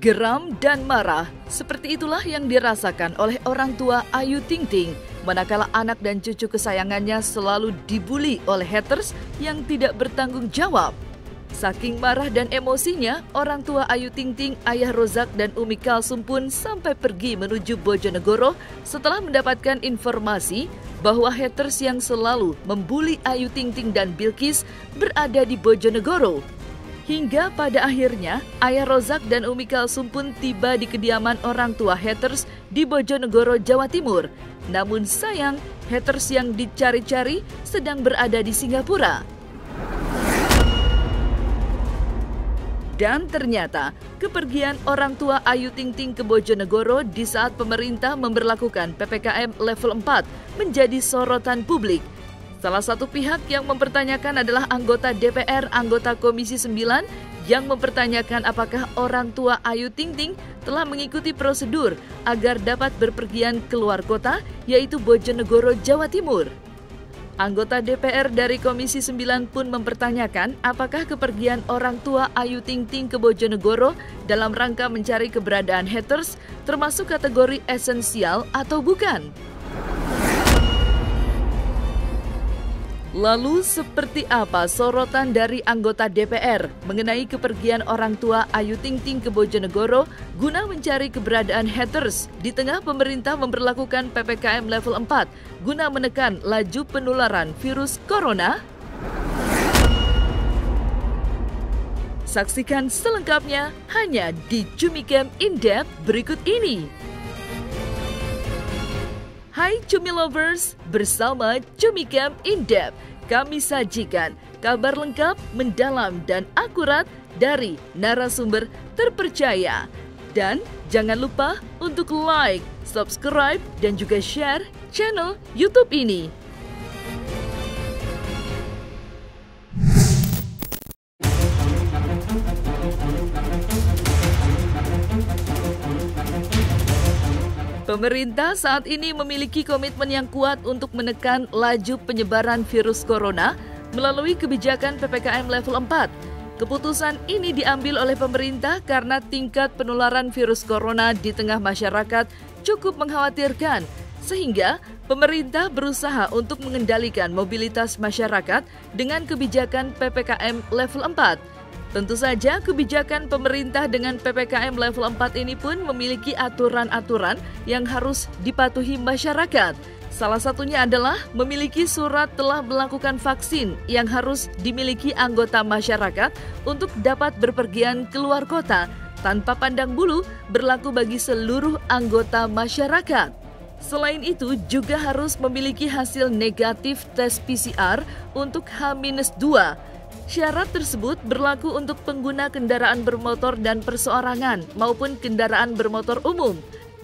Geram dan marah, seperti itulah yang dirasakan oleh orang tua Ayu Ting Ting, manakala anak dan cucu kesayangannya selalu dibully oleh haters yang tidak bertanggung jawab. Saking marah dan emosinya, orang tua Ayu Ting Ting, Ayah Rozak dan Umi Kalsum pun sampai pergi menuju Bojonegoro setelah mendapatkan informasi bahwa haters yang selalu membuli Ayu Ting Ting dan Bilkis berada di Bojonegoro. Hingga pada akhirnya, Ayah Rozak dan Umi Kalsum pun tiba di kediaman orang tua haters di Bojonegoro, Jawa Timur. Namun sayang, haters yang dicari-cari sedang berada di Singapura. Dan ternyata, kepergian orang tua Ayu Ting Ting ke Bojonegoro di saat pemerintah memberlakukan PPKM level 4 menjadi sorotan publik. Salah satu pihak yang mempertanyakan adalah anggota DPR, anggota Komisi 9, yang mempertanyakan apakah orang tua Ayu Ting Ting telah mengikuti prosedur agar dapat berpergian keluar kota, yaitu Bojonegoro, Jawa Timur. Anggota DPR dari Komisi 9 pun mempertanyakan apakah kepergian orang tua Ayu Ting Ting ke Bojonegoro dalam rangka mencari keberadaan haters termasuk kategori esensial atau bukan. Lalu seperti apa sorotan dari anggota DPR mengenai kepergian orang tua Ayu Ting Ting ke Bojonegoro guna mencari keberadaan haters di tengah pemerintah memberlakukan PPKM level 4 guna menekan laju penularan virus corona? Saksikan selengkapnya hanya di Cumicam In-Depth berikut ini. Hai Cumi Lovers, bersama Cumicam In-Depth, kami sajikan kabar lengkap, mendalam, dan akurat dari narasumber terpercaya. Dan jangan lupa untuk like, subscribe, dan juga share channel YouTube ini. Pemerintah saat ini memiliki komitmen yang kuat untuk menekan laju penyebaran virus corona melalui kebijakan PPKM level 4. Keputusan ini diambil oleh pemerintah karena tingkat penularan virus corona di tengah masyarakat cukup mengkhawatirkan, sehingga pemerintah berusaha untuk mengendalikan mobilitas masyarakat dengan kebijakan PPKM level 4. Tentu saja kebijakan pemerintah dengan PPKM level 4 ini pun memiliki aturan-aturan yang harus dipatuhi masyarakat. Salah satunya adalah memiliki surat telah melakukan vaksin yang harus dimiliki anggota masyarakat untuk dapat berpergian keluar kota tanpa pandang bulu, berlaku bagi seluruh anggota masyarakat. Selain itu juga harus memiliki hasil negatif tes PCR untuk H-2. Syarat tersebut berlaku untuk pengguna kendaraan bermotor dan perseorangan maupun kendaraan bermotor umum.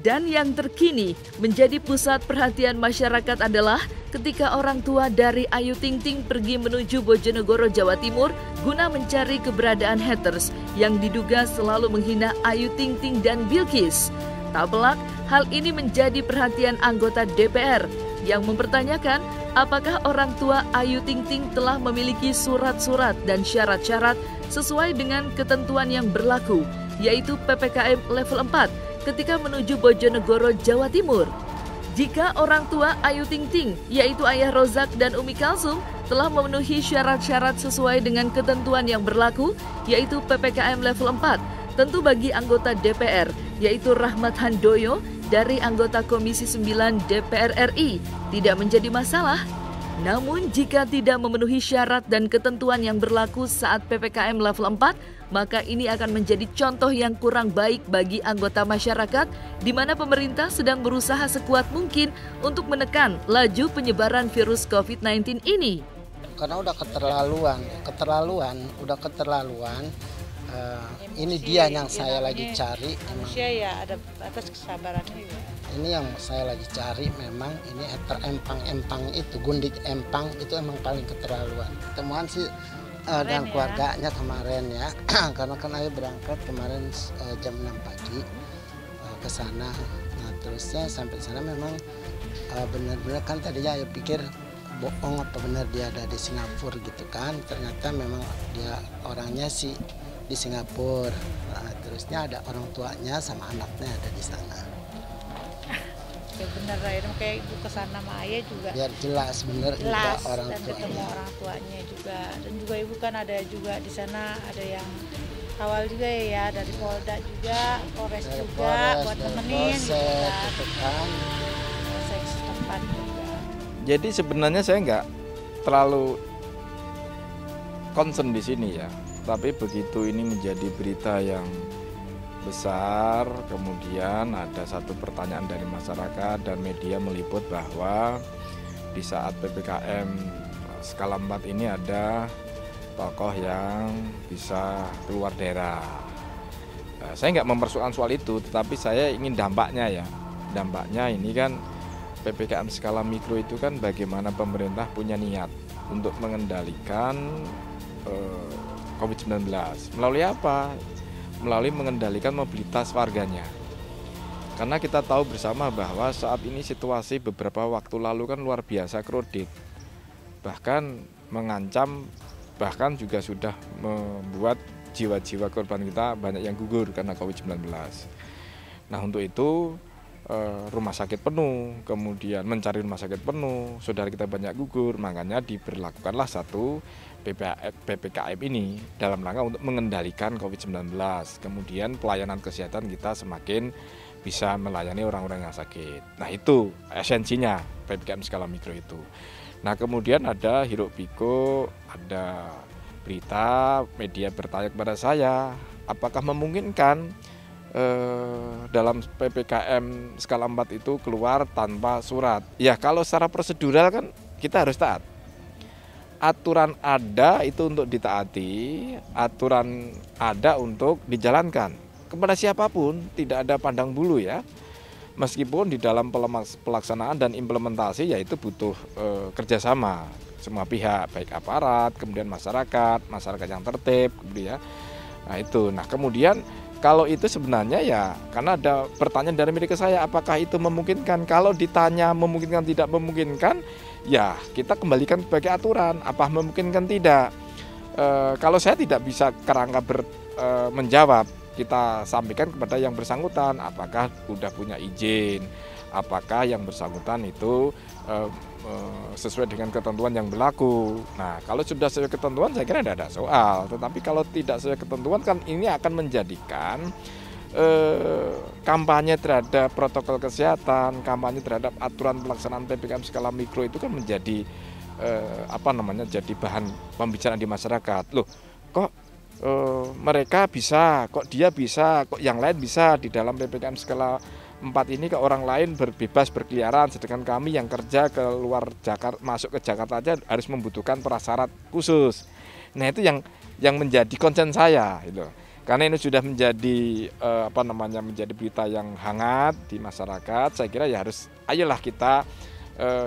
Dan yang terkini menjadi pusat perhatian masyarakat adalah ketika orang tua dari Ayu Ting Ting pergi menuju Bojonegoro, Jawa Timur guna mencari keberadaan haters yang diduga selalu menghina Ayu Ting Ting dan Bilkis. Tak pelak, hal ini menjadi perhatian anggota DPR yang mempertanyakan apakah orang tua Ayu Ting Ting telah memiliki surat-surat dan syarat-syarat sesuai dengan ketentuan yang berlaku, yaitu PPKM level 4 ketika menuju Bojonegoro, Jawa Timur. Jika orang tua Ayu Ting Ting, yaitu Ayah Rozak dan Umi Kalsum, telah memenuhi syarat-syarat sesuai dengan ketentuan yang berlaku, yaitu PPKM level 4, tentu bagi anggota DPR, yaitu Rahmat Handoyo, dari anggota Komisi 9 DPR RI tidak menjadi masalah. Namun jika tidak memenuhi syarat dan ketentuan yang berlaku saat PPKM level 4, maka ini akan menjadi contoh yang kurang baik bagi anggota masyarakat di mana pemerintah sedang berusaha sekuat mungkin untuk menekan laju penyebaran virus COVID-19 ini. Karena udah keterlaluan. Ini dia yang saya lagi cari. Manusia ya ada batas kesabarannya juga. Ini yang saya lagi cari memang ini empang itu, gundik empang itu emang paling keterlaluan. Ketemuan sih dengan keluarganya kemarin ya, karena kan Ayu berangkat kemarin jam 6 pagi ke sana. Nah terusnya sampai sana memang benar-benar kan tadinya Ayu pikir bohong apa benar dia ada di Singapura gitu kan. Ternyata memang dia orangnya sih di Singapura. Nah, harusnya ada orang tuanya sama anaknya ada di sana. Ya benar lah, itu kayak ibu kesana sama ayah juga Biar jelas bener jelas itu orang dan ketemu tuanya. orang tuanya juga. Dan juga ibu kan ada juga di sana, ada yang awal juga ya dari Polda juga, Polres Dari juga Polres, buat dari nemenin gitu Polsek, kan. gitu kan. Polsek setempat juga. Jadi sebenarnya saya nggak terlalu concern di sini ya, tapi begitu ini menjadi berita yang besar, kemudian ada satu pertanyaan dari masyarakat dan media meliput bahwa di saat PPKM skala 4 ini ada tokoh yang bisa keluar daerah. Saya nggak mempersoalkan soal itu, tetapi saya ingin dampaknya ya. Dampaknya ini kan PPKM skala mikro itu kan bagaimana pemerintah punya niat untuk mengendalikan COVID-19. Melalui apa? Melalui mengendalikan mobilitas warganya. Karena kita tahu bersama bahwa saat ini situasi beberapa waktu lalu kan luar biasa krodit. Bahkan mengancam, bahkan juga sudah membuat jiwa-jiwa korban kita banyak yang gugur karena COVID-19. Nah untuk itu rumah sakit penuh, kemudian mencari rumah sakit penuh, saudara kita banyak gugur, makanya diberlakukanlah satu PPKM ini dalam rangka untuk mengendalikan COVID-19. Kemudian pelayanan kesehatan kita semakin bisa melayani orang-orang yang sakit. Nah itu esensinya PPKM skala mikro itu. Nah kemudian ada hiruk pikuk, ada berita, media bertanya kepada saya, apakah memungkinkan dalam PPKM skala 4 itu keluar tanpa surat. Ya kalau secara prosedural kan kita harus taat. Aturan ada itu untuk ditaati, aturan ada untuk dijalankan. Kepada siapapun tidak ada pandang bulu ya. Meskipun di dalam pelaksanaan dan implementasi ya itu butuh kerjasama semua pihak, baik aparat, kemudian masyarakat yang tertib, kemudian nah itu. Nah kemudian kalau itu sebenarnya ya karena ada pertanyaan dari media ke saya, apakah itu memungkinkan? Kalau ditanya memungkinkan tidak memungkinkan, ya kita kembalikan sebagai aturan. Apa memungkinkan tidak? Kalau saya tidak bisa kerangka menjawab, kita sampaikan kepada yang bersangkutan, apakah sudah punya izin, apakah yang bersangkutan itu sesuai dengan ketentuan yang berlaku. Nah, kalau sudah sesuai ketentuan saya kira tidak ada soal. Tetapi kalau tidak sesuai ketentuan kan ini akan menjadikan kampanye terhadap protokol kesehatan, kampanye terhadap aturan pelaksanaan PPKM skala mikro itu kan menjadi jadi bahan pembicaraan di masyarakat. Loh, kok mereka bisa, kok dia bisa, kok yang lain bisa di dalam PPKM skala 4 ini ke orang lain berbebas berkeliaran, sedangkan kami yang kerja ke luar Jakarta, masuk ke Jakarta aja harus membutuhkan prasyarat khusus. Nah itu yang menjadi concern saya gitu. Karena ini sudah menjadi menjadi berita yang hangat di masyarakat. Saya kira ya harus ayolah kita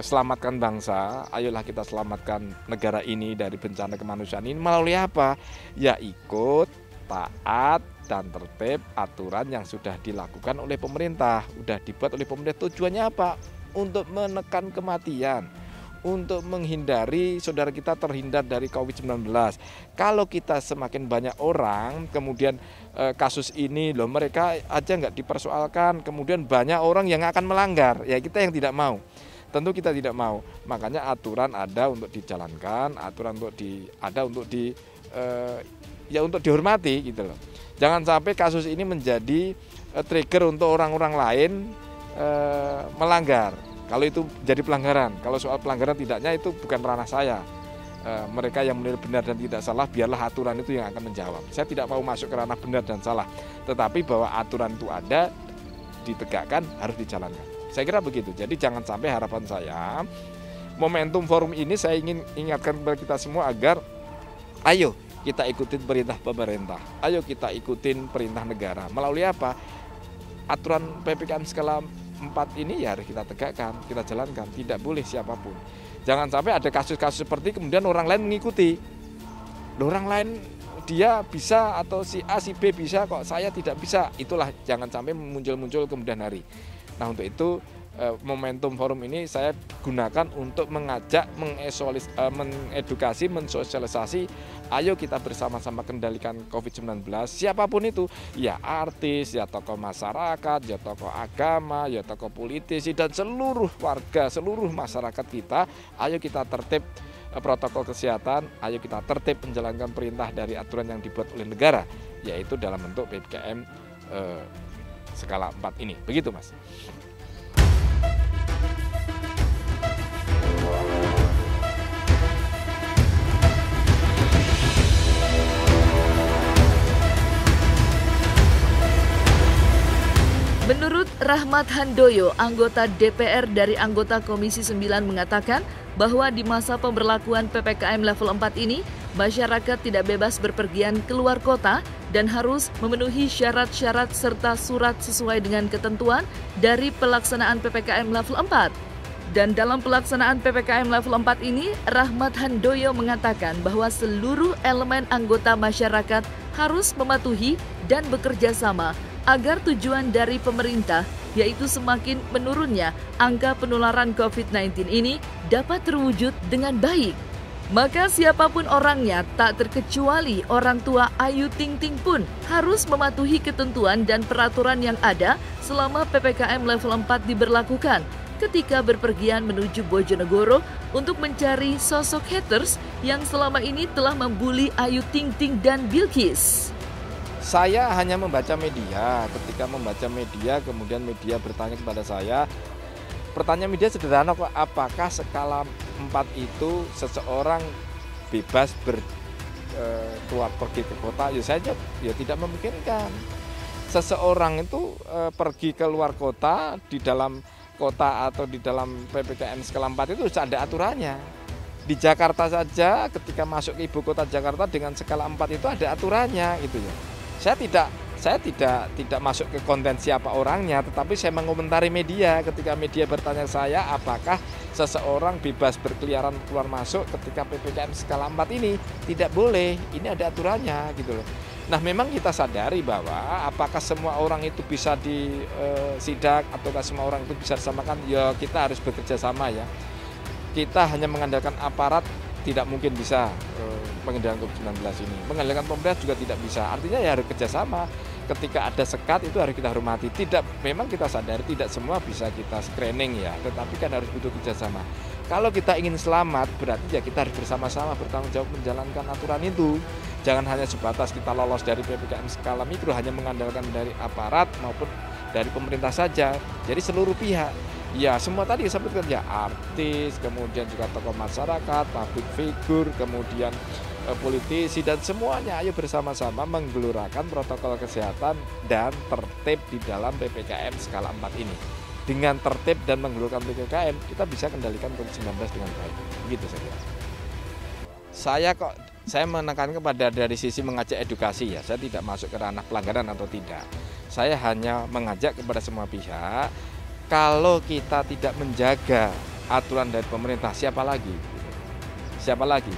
selamatkan bangsa, ayolah kita selamatkan negara ini dari bencana kemanusiaan ini melalui apa? Ya ikut, taat, dan tertib aturan yang sudah dilakukan oleh pemerintah, sudah dibuat oleh pemerintah. Tujuannya apa? Untuk menekan kematian, untuk menghindari saudara kita terhindar dari COVID-19. Kalau kita semakin banyak orang, kemudian kasus ini loh mereka aja nggak dipersoalkan, kemudian banyak orang yang akan melanggar, ya kita yang tidak mau. Tentu kita tidak mau, makanya aturan ada untuk dijalankan, aturan untuk untuk dihormati gitu loh. Jangan sampai kasus ini menjadi trigger untuk orang-orang lain melanggar. Kalau itu jadi pelanggaran, kalau soal pelanggaran tidaknya itu bukan ranah saya. Mereka yang menilai benar dan tidak salah, biarlah aturan itu yang akan menjawab. Saya tidak mau masuk ke ranah benar dan salah, tetapi bahwa aturan itu ada, ditegakkan, harus dijalankan. Saya kira begitu. Jadi jangan sampai harapan saya, momentum forum ini saya ingin ingatkan kepada kita semua agar ayo kita ikutin perintah pemerintah, ayo kita ikutin perintah negara. Melalui apa? Aturan PPKM skala 4 ini ya harus kita tegakkan, kita jalankan. Tidak boleh siapapun. Jangan sampai ada kasus-kasus seperti kemudian orang lain mengikuti. Orang lain dia bisa atau si A, si B bisa kok saya tidak bisa. Itulah jangan sampai muncul-muncul kemudian hari. Nah untuk itu momentum forum ini saya gunakan untuk mengajak, mengedukasi, mensosialisasi, ayo kita bersama-sama kendalikan COVID-19, siapapun itu, ya artis, ya tokoh masyarakat, ya tokoh agama, ya tokoh politisi, dan seluruh warga, seluruh masyarakat kita, ayo kita tertib protokol kesehatan, ayo kita tertib menjalankan perintah dari aturan yang dibuat oleh negara, yaitu dalam bentuk PPKM skala 4 ini. Begitu, Mas. Menurut Rahmat Handoyo, anggota DPR dari anggota Komisi 9 mengatakan bahwa di masa pemberlakuan PPKM level 4 ini, masyarakat tidak bebas berpergian keluar kota dan harus memenuhi syarat-syarat serta surat sesuai dengan ketentuan dari pelaksanaan PPKM level 4. Dan dalam pelaksanaan PPKM level 4 ini, Rahmat Handoyo mengatakan bahwa seluruh elemen anggota masyarakat harus mematuhi dan bekerja sama agar tujuan dari pemerintah, yaitu semakin menurunnya angka penularan COVID-19 ini dapat terwujud dengan baik. Maka siapapun orangnya, tak terkecuali orang tua Ayu Ting Ting pun harus mematuhi ketentuan dan peraturan yang ada selama PPKM level 4 diberlakukan ketika berpergian menuju Bojonegoro untuk mencari sosok haters yang selama ini telah membuli Ayu Ting Ting dan Bilqis. Saya hanya membaca media, ketika membaca media kemudian media bertanya kepada saya, pertanyaan media sederhana kok, apakah skala 4 itu seseorang bebas keluar pergi ke kota? Ya saya jawab, ya tidak memungkinkan. Seseorang itu pergi keluar kota, di dalam kota atau di dalam PPKM skala 4 itu sudah ada aturannya. Di Jakarta saja ketika masuk ke ibu kota Jakarta dengan skala 4 itu ada aturannya gitu ya. Saya tidak masuk ke konten siapa orangnya, tetapi saya mengomentari media ketika media bertanya saya apakah seseorang bebas berkeliaran keluar masuk ketika PPKM skala 4 ini. Tidak boleh, ini ada aturannya gitu loh. Nah memang kita sadari bahwa apakah semua orang itu bisa disidak ataukah semua orang itu bisa disamakan, ya kita harus bekerja sama ya. Kita hanya mengandalkan aparat tidak mungkin bisa pengendalian COVID-19 ini. Mengendalikan pemerintah juga tidak bisa. Artinya ya harus kerjasama. Ketika ada sekat itu harus kita hormati. Memang kita sadari tidak semua bisa kita screening ya, tetapi kan harus butuh kerjasama. Kalau kita ingin selamat berarti ya kita harus bersama-sama bertanggung jawab menjalankan aturan itu. Jangan hanya sebatas kita lolos dari PPKM skala mikro hanya mengandalkan dari aparat maupun dari pemerintah saja. Jadi seluruh pihak. Ya semua tadi disebutkan ya, artis, kemudian juga tokoh masyarakat, public figure, kemudian politisi dan semuanya ayo bersama-sama menggelurakan protokol kesehatan dan tertib di dalam PPKM skala 4 ini. Dengan tertib dan menggelurakan PPKM kita bisa kendalikan COVID-19 dengan baik. Begitu saya kira. Saya menekan kepada dari sisi mengajak edukasi ya, saya tidak masuk ke ranah pelanggaran atau tidak. Saya hanya mengajak kepada semua pihak. Kalau kita tidak menjaga aturan dari pemerintah, siapa lagi? Siapa lagi?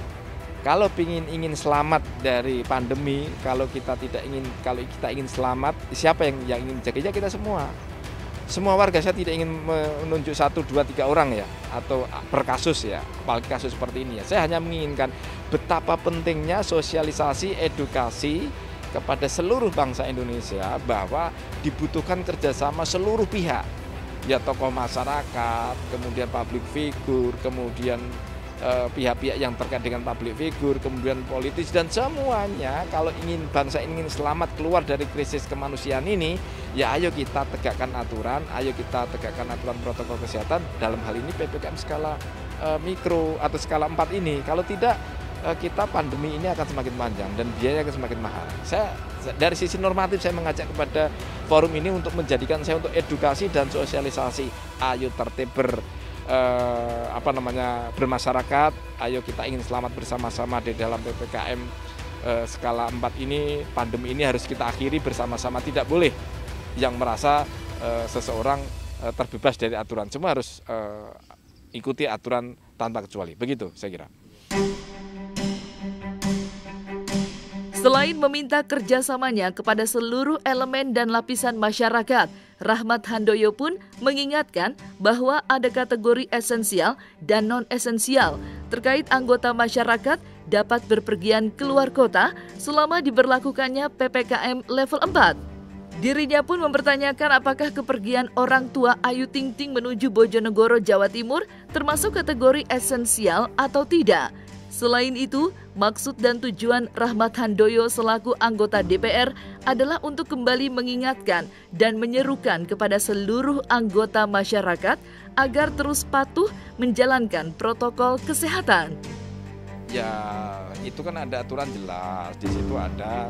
Kalau ingin selamat dari pandemi, kalau kita ingin selamat, siapa yang ingin jaga? Kita semua. Semua warga, saya tidak ingin menunjuk 1, 2, 3 orang ya, atau per kasus ya, apalagi kasus seperti ini ya. Saya hanya menginginkan betapa pentingnya sosialisasi, edukasi kepada seluruh bangsa Indonesia bahwa dibutuhkan kerjasama seluruh pihak. Ya tokoh masyarakat, kemudian public figure, kemudian pihak-pihak yang terkait dengan public figure, kemudian politis dan semuanya. Kalau bangsa ingin selamat keluar dari krisis kemanusiaan ini, ya ayo kita tegakkan aturan, ayo kita tegakkan aturan protokol kesehatan dalam hal ini PPKM skala mikro atau skala 4 ini. Kalau tidak kita pandemi ini akan semakin panjang dan biayanya akan semakin mahal. Dari sisi normatif saya mengajak kepada forum ini untuk menjadikan saya untuk edukasi dan sosialisasi. Ayo tertib bermasyarakat, ayo kita ingin selamat bersama-sama di dalam PPKM skala 4 ini. Pandemi ini harus kita akhiri bersama-sama, tidak boleh yang merasa seseorang terbebas dari aturan. Semua harus ikuti aturan tanpa kecuali. Begitu saya kira. Selain meminta kerjasamanya kepada seluruh elemen dan lapisan masyarakat, Rahmat Handoyo pun mengingatkan bahwa ada kategori esensial dan non-esensial terkait anggota masyarakat dapat berpergian keluar kota selama diberlakukannya PPKM level 4. Dirinya pun mempertanyakan apakah kepergian orang tua Ayu Ting Ting menuju Bojonegoro, Jawa Timur termasuk kategori esensial atau tidak. Selain itu, maksud dan tujuan Rahmat Handoyo selaku anggota DPR adalah untuk kembali mengingatkan dan menyerukan kepada seluruh anggota masyarakat agar terus patuh menjalankan protokol kesehatan. Ya, itu kan ada aturan jelas, di situ ada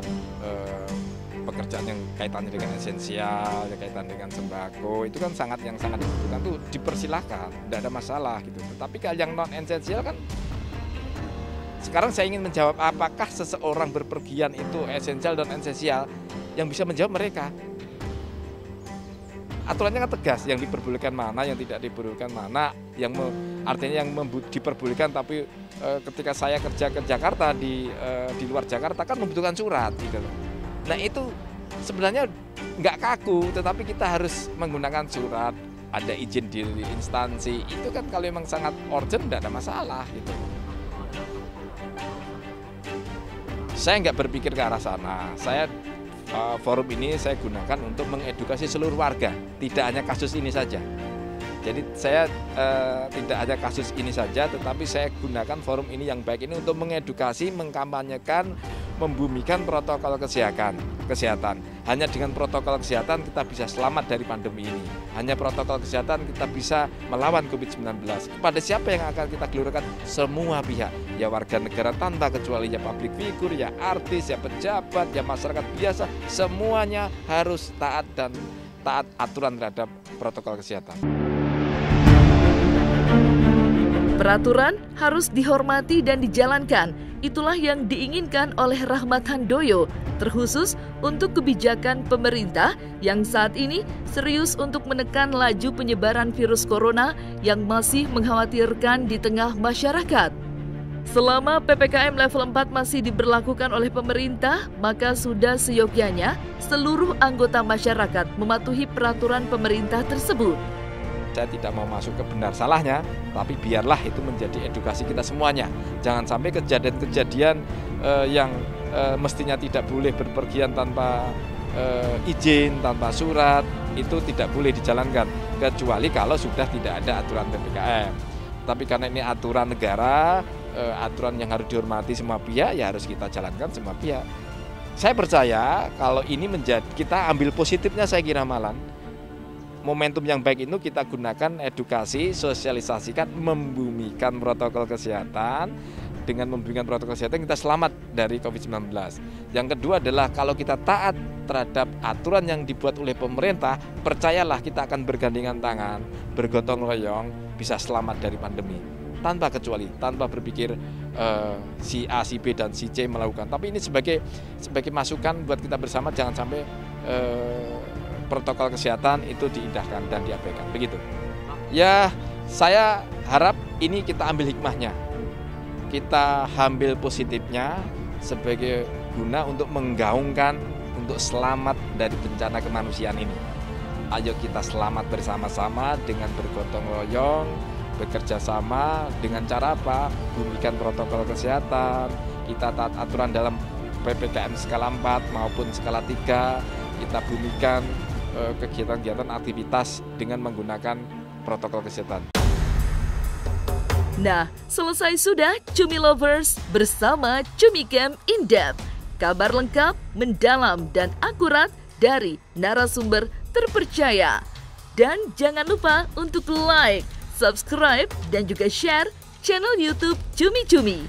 pekerjaan yang kaitannya dengan esensial, yang kaitan dengan sembako, itu kan sangat dibutuhkan tuh dipersilahkan, tidak ada masalah gitu. Tapi kalau yang non esensial kan, sekarang saya ingin menjawab apakah seseorang berpergian itu esensial dan esensial, yang bisa menjawab mereka. Aturannya kan tegas, yang diperbolehkan mana, yang tidak diperbolehkan mana, artinya yang diperbolehkan tapi ketika saya kerja ke Jakarta di luar Jakarta kan membutuhkan surat gitu loh. Nah itu sebenarnya nggak kaku, tetapi kita harus menggunakan surat, ada izin di instansi, itu kan kalau memang sangat urgent tidak ada masalah gitu. Saya nggak berpikir ke arah sana. Saya forum ini saya gunakan untuk mengedukasi seluruh warga, tidak hanya kasus ini saja. Jadi saya tidak hanya kasus ini saja, tetapi saya gunakan forum ini yang baik ini untuk mengedukasi, mengkampanyekan, membumikan protokol kesehatan. Hanya dengan protokol kesehatan kita bisa selamat dari pandemi ini. Hanya protokol kesehatan kita bisa melawan COVID-19. Kepada siapa yang akan kita gelurakan? Semua pihak. Ya warga negara tanpa kecuali, ya public figure, ya artis, ya pejabat, ya masyarakat biasa. Semuanya harus taat aturan terhadap protokol kesehatan. Peraturan harus dihormati dan dijalankan. Itulah yang diinginkan oleh Rahmat Handoyo, terkhusus untuk kebijakan pemerintah yang saat ini serius untuk menekan laju penyebaran virus corona yang masih mengkhawatirkan di tengah masyarakat. Selama PPKM level 4 masih diberlakukan oleh pemerintah, maka sudah seyogyanya seluruh anggota masyarakat mematuhi peraturan pemerintah tersebut. Saya tidak mau masuk ke benar salahnya, tapi biarlah itu menjadi edukasi kita semuanya. Jangan sampai kejadian-kejadian yang mestinya tidak boleh berpergian tanpa izin, tanpa surat, itu tidak boleh dijalankan, kecuali kalau sudah tidak ada aturan PPKM. Tapi karena ini aturan negara, aturan yang harus dihormati semua pihak, ya harus kita jalankan semua pihak. Saya percaya kalau ini kita ambil positifnya, saya kira malah momentum yang baik itu kita gunakan edukasi, sosialisasikan, membumikan protokol kesehatan. Dengan membumikan protokol kesehatan kita selamat dari COVID-19. Yang kedua adalah kalau kita taat terhadap aturan yang dibuat oleh pemerintah, percayalah kita akan bergandengan tangan, bergotong royong, bisa selamat dari pandemi. Tanpa kecuali, tanpa berpikir si A, si B, dan si C melakukan. Tapi ini sebagai masukan buat kita bersama, jangan sampai protokol kesehatan itu diindahkan dan diabaikan, begitu. Ya, saya harap ini kita ambil hikmahnya, kita ambil positifnya sebagai guna untuk menggaungkan, untuk selamat dari bencana kemanusiaan ini. Ayo kita selamat bersama-sama dengan bergotong royong, bekerja sama dengan cara apa? Bumikan protokol kesehatan, kita taat aturan dalam PPKM skala 4 maupun skala 3, kita bumikan kegiatan-kegiatan aktivitas dengan menggunakan protokol kesehatan. Nah, selesai sudah Cumi Lovers bersama Cumi Camp In-Depth. Kabar lengkap, mendalam, dan akurat dari narasumber terpercaya. Dan jangan lupa untuk like, subscribe, dan juga share channel YouTube Cumi Cumi.